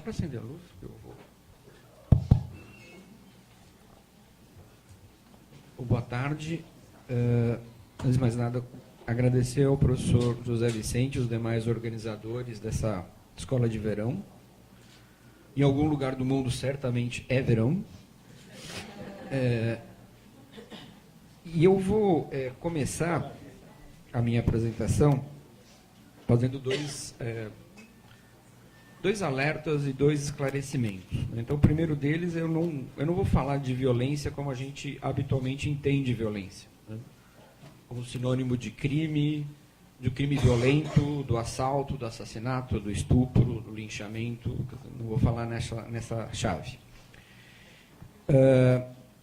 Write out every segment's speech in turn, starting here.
para acender a luz? Eu vou. Boa tarde. Antes de mais nada, agradecer ao professor José Vicente e os demais organizadores dessa escola de verão. Em algum lugar do mundo, certamente, é verão. E eu vou começar a minha apresentação fazendo dois alertas e dois esclarecimentos. Então, o primeiro deles, eu não vou falar de violência como a gente habitualmente entende violência, né? Como sinônimo de crime violento, do assalto, do assassinato, do estupro, do linchamento. Não vou falar nessa chave.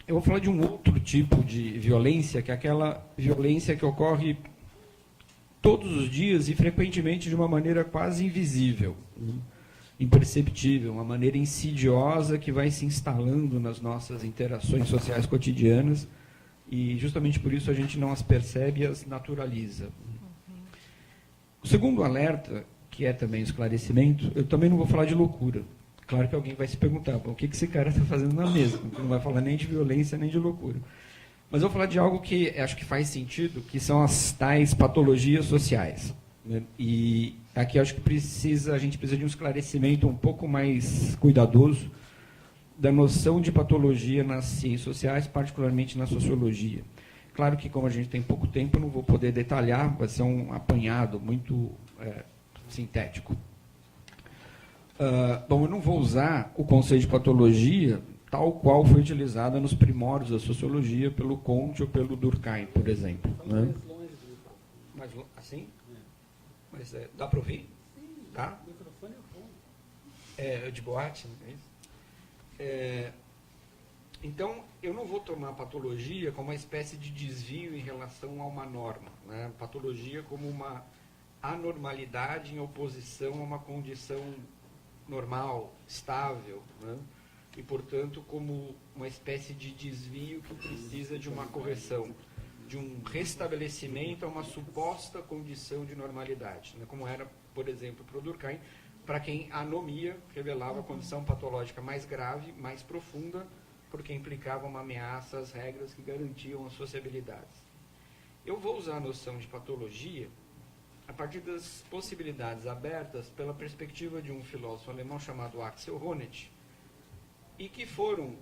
Eu vou falar de um outro tipo de violência, que é aquela violência que ocorre todos os dias e frequentemente de uma maneira quase invisível, né? Imperceptível, uma maneira insidiosa que vai se instalando nas nossas interações sociais cotidianas e justamente por isso a gente não as percebe e as naturaliza. O segundo alerta, que é também um esclarecimento, eu também não vou falar de loucura. Claro que alguém vai se perguntar, o que esse cara está fazendo na mesa? Não vai falar nem de violência, nem de loucura. Mas eu vou falar de algo que acho que faz sentido, que são as tais patologias sociais, né? E aqui acho que a gente precisa de um esclarecimento um pouco mais cuidadoso da noção de patologia nas ciências sociais, particularmente na sociologia. Claro que, como a gente tem pouco tempo, eu não vou poder detalhar, vai ser um apanhado muito sintético. Bom, eu não vou usar o conceito de patologia tal qual foi utilizada nos primórdios da sociologia pelo Comte ou pelo Durkheim, por exemplo, né? Mais longe, assim? Mas dá para ouvir? Sim, tá? O microfone é bom. De boate, não é isso? Então, eu não vou tomar a patologia como uma espécie de desvio em relação a uma norma, né? Patologia como uma anormalidade em oposição a uma condição normal, estável, né? E, portanto, como uma espécie de desvio que precisa de uma correção, de um restabelecimento a uma suposta condição de normalidade, né? Como era, por exemplo, para o Durkheim, para quem a anomia revelava a condição patológica mais grave, mais profunda, porque implicava uma ameaça às regras que garantiam a sociabilidade. Eu vou usar a noção de patologia a partir das possibilidades abertas pela perspectiva de um filósofo alemão chamado Axel Honneth, e que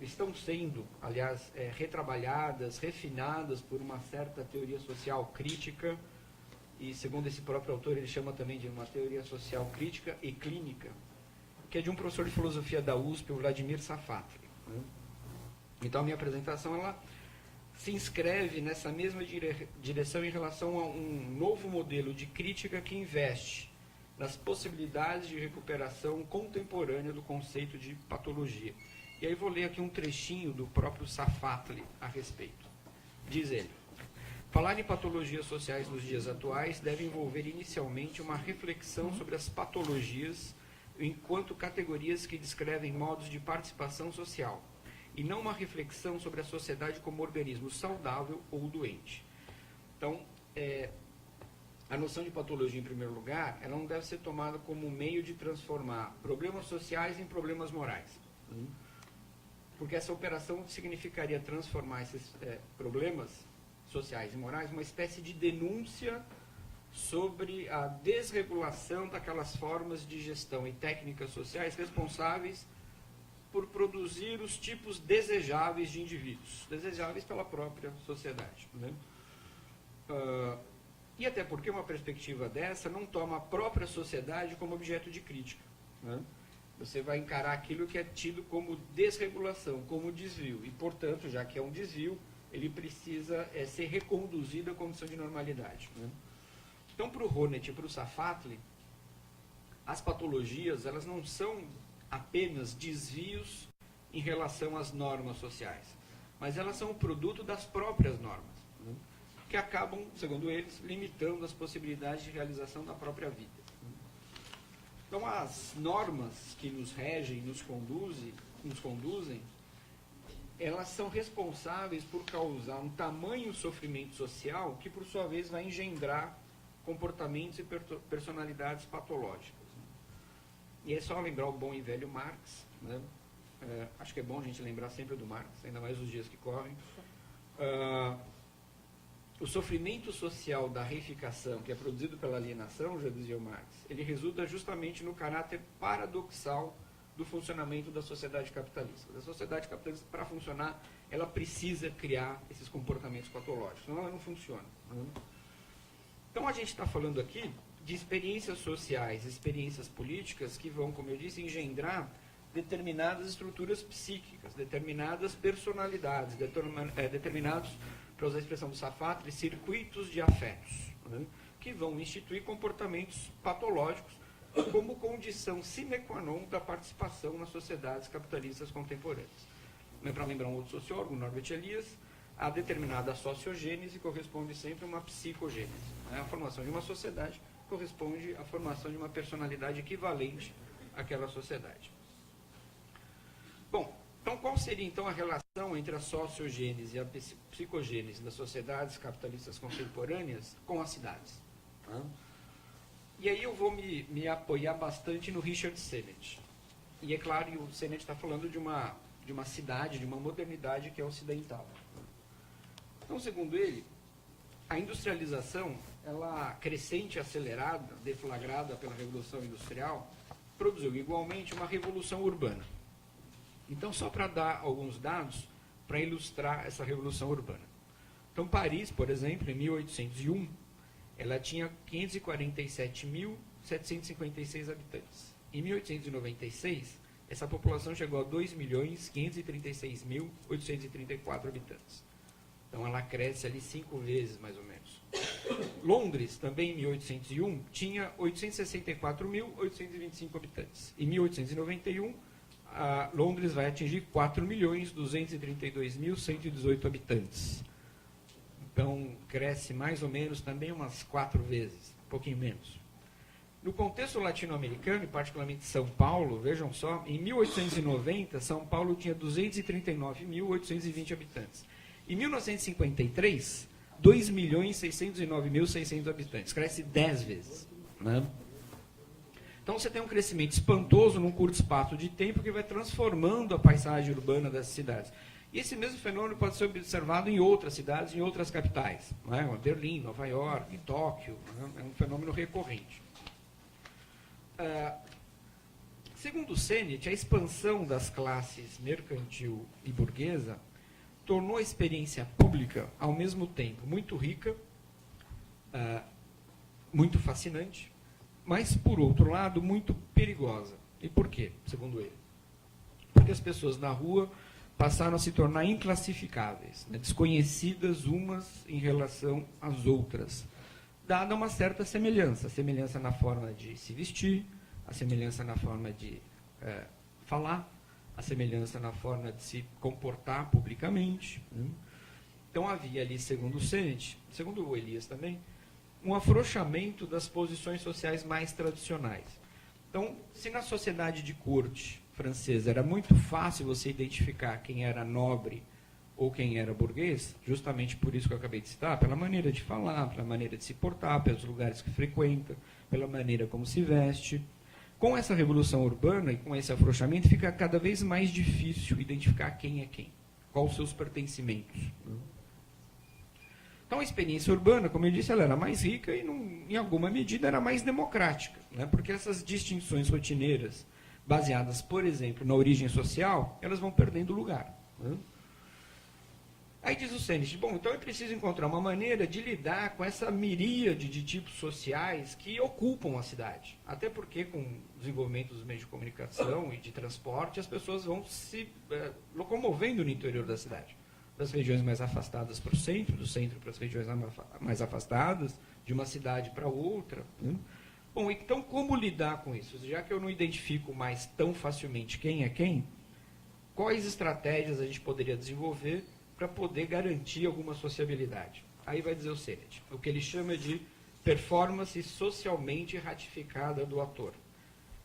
estão sendo, aliás, retrabalhadas, refinadas por uma certa teoria social crítica, e segundo esse próprio autor, ele chama também de uma teoria social crítica e clínica, que é de um professor de filosofia da USP, o Vladimir Safatli, né? Então, a minha apresentação ela se inscreve nessa mesma direção em relação a um novo modelo de crítica que investe nas possibilidades de recuperação contemporânea do conceito de patologia. E aí vou ler aqui um trechinho do próprio Safatli a respeito. Diz ele: falar em patologias sociais nos dias atuais deve envolver inicialmente uma reflexão sobre as patologias enquanto categorias que descrevem modos de participação social, e não uma reflexão sobre a sociedade como organismo saudável ou doente. Então, a noção de patologia, em primeiro lugar, ela não deve ser tomada como meio de transformar problemas sociais em problemas morais. Porque essa operação significaria transformar esses problemas sociais e morais numa espécie de denúncia sobre a desregulação daquelas formas de gestão e técnicas sociais responsáveis por produzir os tipos desejáveis de indivíduos, desejáveis pela própria sociedade, né? E até porque uma perspectiva dessa não toma a própria sociedade como objeto de crítica, né? Você vai encarar aquilo que é tido como desregulação, como desvio, e, portanto, já que é um desvio, ele precisa ser reconduzido à condição de normalidade, né? Então, para o Honneth e para o Safatli, as patologias elas não são apenas desvios em relação às normas sociais, mas elas são o produto das próprias normas, né? Que acabam, segundo eles, limitando as possibilidades de realização da própria vida. Então, as normas que nos regem, nos conduzem, elas são responsáveis por causar um tamanho sofrimento social que, por sua vez, vai engendrar comportamentos e personalidades patológicas. E é só lembrar o bom e velho Marx, né? Acho que é bom a gente lembrar sempre do Marx, ainda mais os dias que correm. O sofrimento social da reificação, que é produzido pela alienação, já dizia o Marx, ele resulta justamente no caráter paradoxal do funcionamento da sociedade capitalista. A sociedade capitalista, para funcionar, ela precisa criar esses comportamentos patológicos, senão ela não funciona. Então, a gente está falando aqui de experiências sociais, experiências políticas que vão, como eu disse, engendrar determinadas estruturas psíquicas, determinadas personalidades, determinados, para usar a expressão do Sartre, circuitos de afetos, né, que vão instituir comportamentos patológicos como condição sine qua non da participação nas sociedades capitalistas contemporâneas. Para lembrar um outro sociólogo, Norbert Elias, a determinada sociogênese corresponde sempre a uma psicogênese. A formação de uma sociedade corresponde à formação de uma personalidade equivalente àquela sociedade. Bom, então qual seria então a relação entre a sociogênese e a psicogênese das sociedades capitalistas contemporâneas com as cidades? E aí eu vou me apoiar bastante no Richard Sennett. E é claro, o Sennett está falando de uma cidade, de uma modernidade que é ocidental. Então, segundo ele, a industrialização, ela crescente, acelerada, deflagrada pela Revolução Industrial, produziu igualmente uma revolução urbana. Então, só para dar alguns dados para ilustrar essa revolução urbana. Então, Paris, por exemplo, em 1801, ela tinha 547.756 habitantes. Em 1896, essa população chegou a 2.536.834 habitantes. Então, ela cresce ali 5 vezes, mais ou menos. Londres, também em 1801, tinha 864.825 habitantes. Em 1891, Londres vai atingir 4.232.118 habitantes. Então, cresce mais ou menos também umas 4 vezes, um pouquinho menos. No contexto latino-americano, e particularmente São Paulo, vejam só, em 1890, São Paulo tinha 239.820 habitantes. Em 1953, 2.609.600 habitantes. Cresce 10 vezes. Né? Então, você tem um crescimento espantoso num curto espaço de tempo que vai transformando a paisagem urbana dessas cidades. E esse mesmo fenômeno pode ser observado em outras cidades, em outras capitais. Né? Berlim, Nova York, Tóquio. Né? É um fenômeno recorrente. Segundo Sennett, a expansão das classes mercantil e burguesa tornou a experiência pública, ao mesmo tempo, muito rica, muito fascinante, mas, por outro lado, muito perigosa. E por quê, segundo ele? Porque as pessoas na rua passaram a se tornar inclassificáveis, né, desconhecidas umas em relação às outras, dada uma certa semelhança. A semelhança na forma de se vestir, a semelhança na forma de falar, a semelhança na forma de se comportar publicamente. Né? Então havia ali, segundo o Sennett, segundo o Elias também, um afrouxamento das posições sociais mais tradicionais. Então, se na sociedade de corte francesa era muito fácil você identificar quem era nobre ou quem era burguês, justamente por isso que eu acabei de citar, pela maneira de falar, pela maneira de se portar, pelos lugares que frequenta, pela maneira como se veste. Com essa revolução urbana e com esse afrouxamento, fica cada vez mais difícil identificar quem é quem, quais os seus pertencimentos. Então, a experiência urbana, como eu disse, ela era mais rica e, em alguma medida, era mais democrática, né? Porque essas distinções rotineiras, baseadas, por exemplo, na origem social, elas vão perdendo lugar. Né? Aí diz o Sennett, bom, então é preciso encontrar uma maneira de lidar com essa miríade de tipos sociais que ocupam a cidade. Até porque, com o desenvolvimento dos meios de comunicação e de transporte, as pessoas vão se locomovendo no interior da cidade. Das regiões mais afastadas para o centro, do centro para as regiões mais afastadas, de uma cidade para outra. Né? Bom, então como lidar com isso? Já que eu não identifico mais tão facilmente quem é quem, quais estratégias a gente poderia desenvolver para poder garantir alguma sociabilidade? Aí vai dizer o Sennett, o que ele chama de performance socialmente ratificada do ator,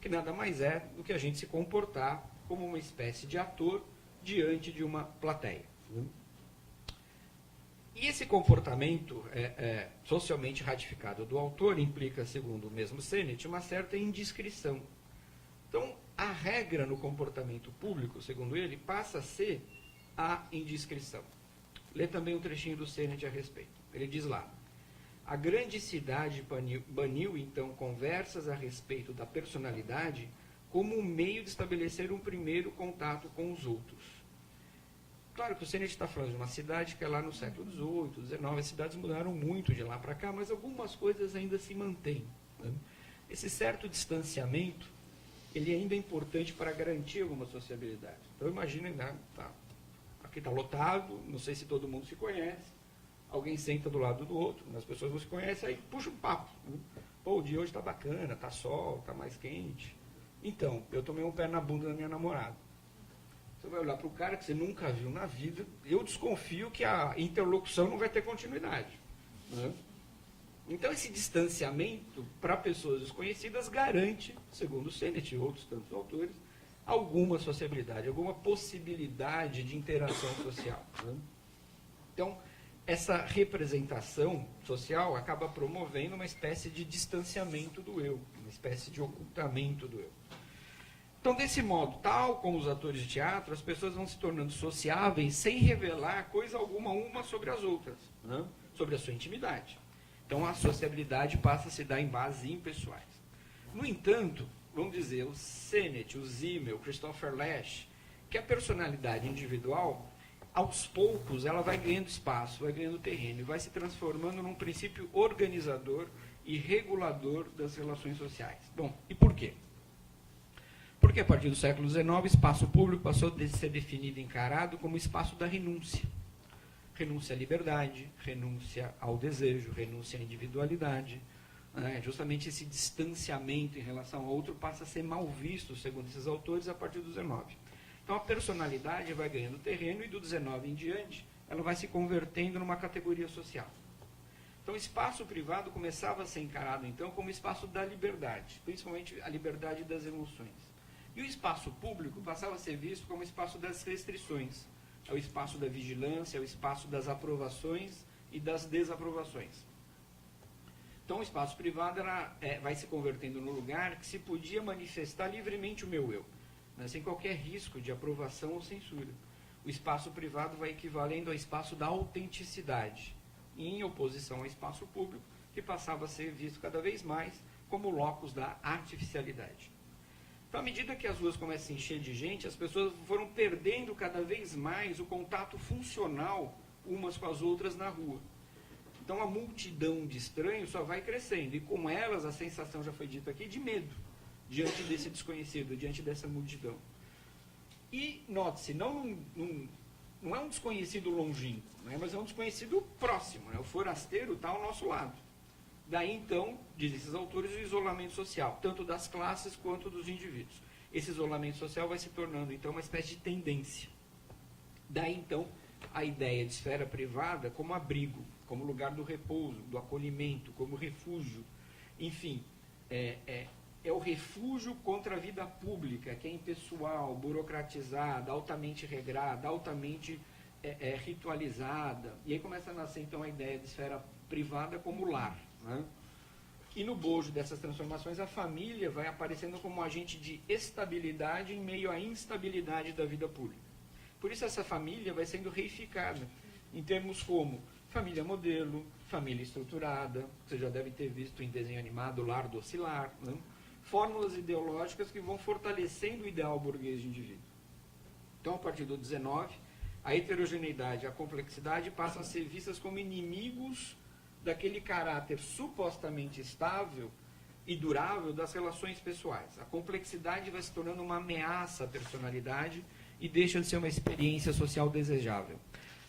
que nada mais é do que a gente se comportar como uma espécie de ator diante de uma plateia. E esse comportamento socialmente ratificado do autor implica, segundo o mesmo Sennett, uma certa indiscrição. Então, a regra no comportamento público, segundo ele, passa a ser a indiscrição. Lê também um trechinho do Sennett a respeito. Ele diz lá: a grande cidade baniu, então, conversas a respeito da personalidade como um meio de estabelecer um primeiro contato com os outros. Claro que o Sennett está falando de uma cidade que é lá no século XVIII, XIX, as cidades mudaram muito de lá para cá, mas algumas coisas ainda se mantêm, né? Esse certo distanciamento, ele ainda é importante para garantir alguma sociabilidade. Então, imaginem, né, aqui está lotado, não sei se todo mundo se conhece, alguém senta do lado do outro, as pessoas não se conhecem, aí puxa um papo. Né? Pô, o dia hoje está bacana, está sol, está mais quente. Então, eu tomei um pé na bunda da minha namorada. Você vai olhar para o cara que você nunca viu na vida, eu desconfio que a interlocução não vai ter continuidade. Né? Então, esse distanciamento para pessoas desconhecidas garante, segundo o Sennett e outros tantos autores, alguma sociabilidade, alguma possibilidade de interação social. Né? Então, essa representação social acaba promovendo uma espécie de distanciamento do eu, uma espécie de ocultamento do eu. Então, desse modo, tal como os atores de teatro, as pessoas vão se tornando sociáveis sem revelar coisa alguma uma sobre as outras, né? Sobre a sua intimidade. Então, a sociabilidade passa a se dar em bases impessoais. No entanto, vamos dizer, o Sennett, o Zimmel, o Christopher Lasch, que a personalidade individual, aos poucos, ela vai ganhando espaço, vai ganhando terreno e vai se transformando num princípio organizador e regulador das relações sociais. Bom, e por quê? Porque a partir do século XIX, o espaço público passou a ser definido e encarado como espaço da renúncia. Renúncia à liberdade, renúncia ao desejo, renúncia à individualidade. Né? Justamente esse distanciamento em relação ao outro passa a ser mal visto, segundo esses autores, a partir do XIX. Então a personalidade vai ganhando terreno e do XIX em diante, ela vai se convertendo numa categoria social. Então o espaço privado começava a ser encarado, então, como espaço da liberdade, principalmente a liberdade das emoções. E o espaço público passava a ser visto como espaço das restrições. É o espaço da vigilância, é o espaço das aprovações e das desaprovações. Então o espaço privado vai se convertendo no lugar que se podia manifestar livremente o meu eu, né, sem qualquer risco de aprovação ou censura. O espaço privado vai equivalendo ao espaço da autenticidade, em oposição ao espaço público, que passava a ser visto cada vez mais como locus da artificialidade. Então, à medida que as ruas começam a se encher de gente, as pessoas foram perdendo cada vez mais o contato funcional umas com as outras na rua. Então, a multidão de estranhos só vai crescendo, e com elas, a sensação, já foi dito aqui, de medo, diante desse desconhecido, diante dessa multidão. E, note-se, não é um desconhecido longínquo, né, mas é um desconhecido próximo, né, o forasteiro está ao nosso lado. Daí, então, dizem esses autores, o isolamento social, tanto das classes quanto dos indivíduos. Esse isolamento social vai se tornando, então, uma espécie de tendência. Daí, então, a ideia de esfera privada como abrigo, como lugar do repouso, do acolhimento, como refúgio. Enfim, é o refúgio contra a vida pública, que é impessoal, burocratizada, altamente regrada, altamente ritualizada. E aí começa a nascer, então, a ideia de esfera privada como lar. Né? E no bojo dessas transformações, a família vai aparecendo como um agente de estabilidade em meio à instabilidade da vida pública. Por isso essa família vai sendo reificada em termos como família modelo, família estruturada, você já deve ter visto em desenho animado Lar do Oscilar, né? Fórmulas ideológicas que vão fortalecendo o ideal burguês de indivíduo. Então, a partir do XIX, a heterogeneidade e a complexidade passam a ser vistas como inimigos daquele caráter supostamente estável e durável das relações pessoais. A complexidade vai se tornando uma ameaça à personalidade e deixa de ser uma experiência social desejável.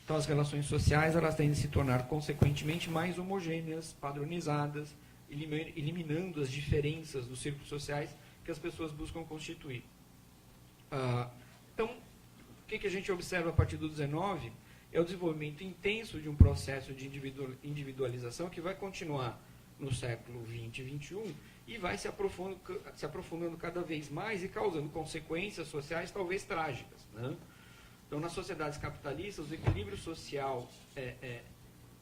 Então, as relações sociais, elas tendem a se tornar, consequentemente, mais homogêneas, padronizadas, eliminando as diferenças dos círculos sociais que as pessoas buscam constituir. Então, o que a gente observa a partir do XIX é o desenvolvimento intenso de um processo de individualização que vai continuar no século XX e XXI e vai se aprofundando cada vez mais e causando consequências sociais talvez trágicas. Né? Então, nas sociedades capitalistas, o equilíbrio social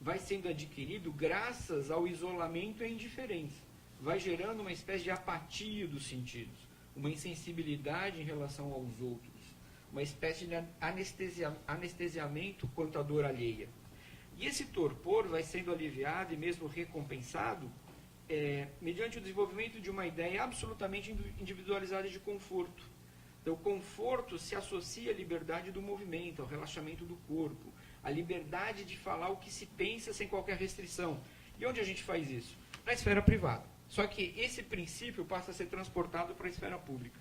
vai sendo adquirido graças ao isolamento e à indiferença. Vai gerando uma espécie de apatia dos sentidos. uma insensibilidade em relação aos outros, uma espécie de anestesiamento quanto à dor alheia. E esse torpor vai sendo aliviado e mesmo recompensado mediante o desenvolvimento de uma ideia absolutamente individualizada de conforto. Então, o conforto se associa à liberdade do movimento, ao relaxamento do corpo, à liberdade de falar o que se pensa sem qualquer restrição. E onde a gente faz isso? Na esfera privada. Só que esse princípio passa a ser transportado para a esfera pública.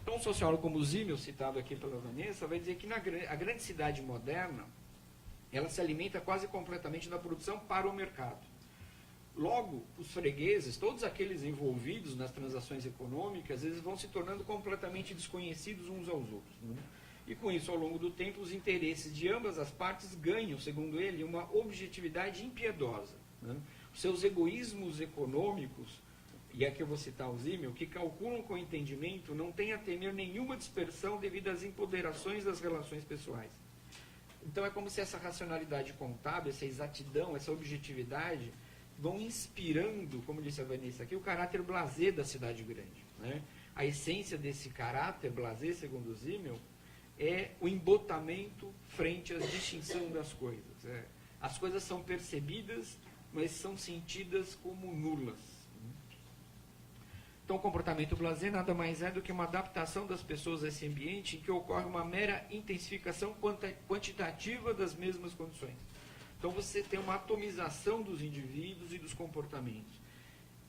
Então, um sociólogo como o Zimmel, citado aqui pela Vanessa, vai dizer que a grande cidade moderna, ela se alimenta quase completamente da produção para o mercado. Logo, os fregueses, todos aqueles envolvidos nas transações econômicas, eles vão se tornando completamente desconhecidos uns aos outros. Né? E com isso, ao longo do tempo, os interesses de ambas as partes ganham, segundo ele, uma objetividade impiedosa. Né? Os seus egoísmos econômicos, e aqui eu vou citar o Zimmel, que calculam com o entendimento, não têm a temer nenhuma dispersão devido às empoderações das relações pessoais. Então é como se essa racionalidade contábil, essa exatidão, essa objetividade, vão inspirando, como disse a Vanessa aqui, o caráter blasé da cidade grande. Né? A essência desse caráter blasé, segundo o Zimmel, é o embotamento frente à distinção das coisas. As coisas são percebidas, mas são sentidas como nulas. Então, o comportamento blasé nada mais é do que uma adaptação das pessoas a esse ambiente em que ocorre uma mera intensificação quantitativa das mesmas condições. Então, você tem uma atomização dos indivíduos e dos comportamentos.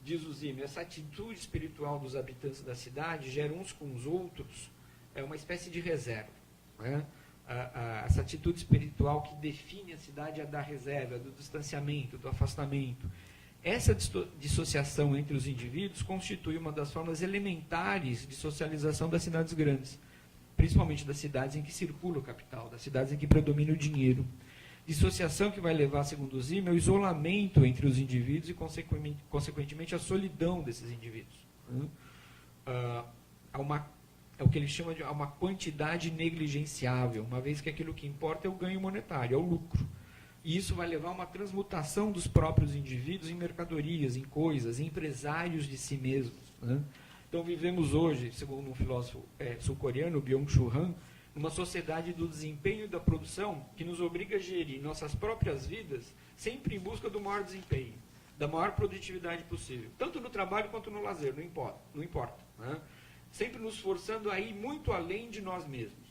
Diz o Zimmel, essa atitude espiritual dos habitantes da cidade gera uns com os outros uma espécie de reserva. Né? Essa atitude espiritual que define a cidade é da reserva, do distanciamento, do afastamento. Essa dissociação entre os indivíduos constitui uma das formas elementares de socialização das cidades grandes, principalmente das cidades em que circula o capital, das cidades em que predomina o dinheiro. Dissociação que vai levar, segundo o Zimmel, ao isolamento entre os indivíduos e, consequentemente, à solidão desses indivíduos. É o que ele chama de uma quantidade negligenciável, uma vez que aquilo que importa é o ganho monetário, é o lucro. E isso vai levar a uma transmutação dos próprios indivíduos em mercadorias, em coisas, em empresários de si mesmos. Né? Então, vivemos hoje, segundo um filósofo sul-coreano, Byung-Chul Han, numa sociedade do desempenho e da produção que nos obriga a gerir nossas próprias vidas sempre em busca do maior desempenho, da maior produtividade possível, tanto no trabalho quanto no lazer, não importa. Né? Sempre nos forçando a ir muito além de nós mesmos.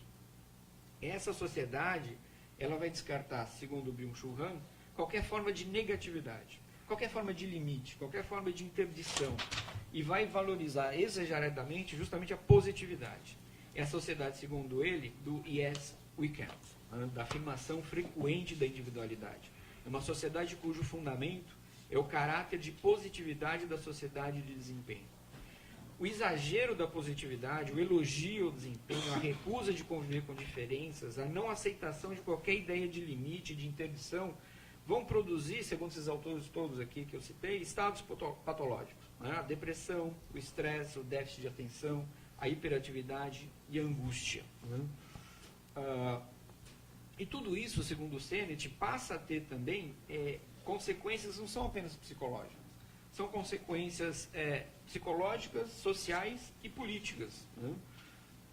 Essa sociedade, ela vai descartar, segundo o Byung-Chul Han, qualquer forma de negatividade, qualquer forma de limite, qualquer forma de interdição, e vai valorizar exageradamente justamente a positividade. É a sociedade, segundo ele, do yes, we can, da afirmação frequente da individualidade. É uma sociedade cujo fundamento é o caráter de positividade da sociedade de desempenho. O exagero da positividade, o elogio ao desempenho, a recusa de conviver com diferenças, a não aceitação de qualquer ideia de limite, de interdição, vão produzir, segundo esses autores todos aqui que eu citei, estados patológicos. Né? A depressão, o estresse, o déficit de atenção, a hiperatividade e a angústia. Né? E tudo isso, segundo o Sennett, passa a ter também consequências, não são apenas psicológicas, são consequências psicológicas, sociais e políticas. Né?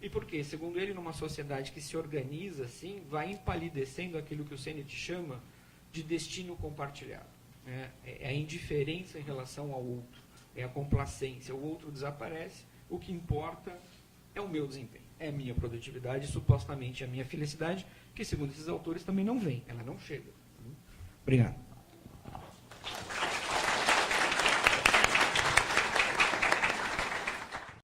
E por quê? Segundo ele, numa sociedade que se organiza assim, vai empalidecendo aquilo que o Sennett chama de destino compartilhado. É a indiferença em relação ao outro, é a complacência, o outro desaparece, o que importa é o meu desempenho, é a minha produtividade, supostamente a minha felicidade, que segundo esses autores também não vem, ela não chega. Obrigado.